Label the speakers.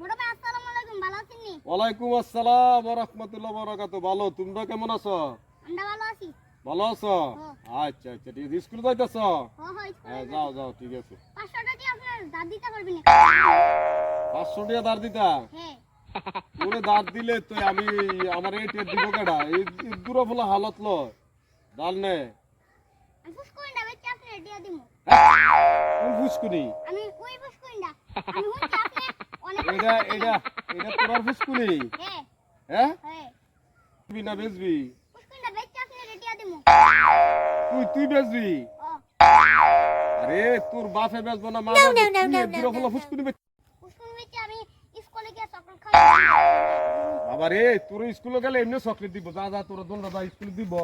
Speaker 1: বড় ভাই আসসালামু আলাইকুম, ভালো আছেন নি?
Speaker 2: ওয়ালাইকুম আসসালাম ওয়া রাহমাতুল্লাহি ওয়া বারাকাতুহু। ভালো, তোমরা কেমন আছো?
Speaker 1: আমরা ভালো আছি।
Speaker 2: ভালো আছো? আচ্ছা আচ্ছা, ঠিক আছে। স্কুলে যাইতেছো?
Speaker 1: স্কুলে
Speaker 2: যাও যাও, ঠিক আছে।
Speaker 1: 500 টাকা দিয়ে আপনার দাঁত দিতে পারবেন না?
Speaker 2: 500 টাকা ধার দিতা?
Speaker 1: হ্যাঁ।
Speaker 2: তোরে ধার দিলে তো আমি আমার এই টেপ দিব কেডা? এই দূরে বলা হালত লয় ডাল নে।
Speaker 1: আমি ফুসকুইন্ডা বেচে আপনার দিয়া দিমু।
Speaker 2: কোন ফুসকুনি?
Speaker 1: আমি ওই ফুসকুইন্ডা। আমি হুনছি আপনি অনেক
Speaker 2: এটা তোর ফুসকুনি?
Speaker 1: হ্যাঁ।
Speaker 2: হ্যাঁ?
Speaker 1: হ্যাঁ।
Speaker 2: তুই না বেচবি?
Speaker 1: ফুসকুইন্ডা বেচে আপনার দিয়া দিমু।
Speaker 2: তুই বেচবি?
Speaker 1: ও।
Speaker 2: আরে তোর বাপে বেচবো না, মা বেচবো? দূরে বলা ফুসকুনি বেচ।
Speaker 1: ফুসকুন বেচে আমি স্কুলে গিয়ে চকলেট খাবো।
Speaker 2: বাবা রে, তোর স্কুলে গেলে এমনি চকলেট দিব। যা যা, তোরা দোলনা যা, স্কুলে দিব।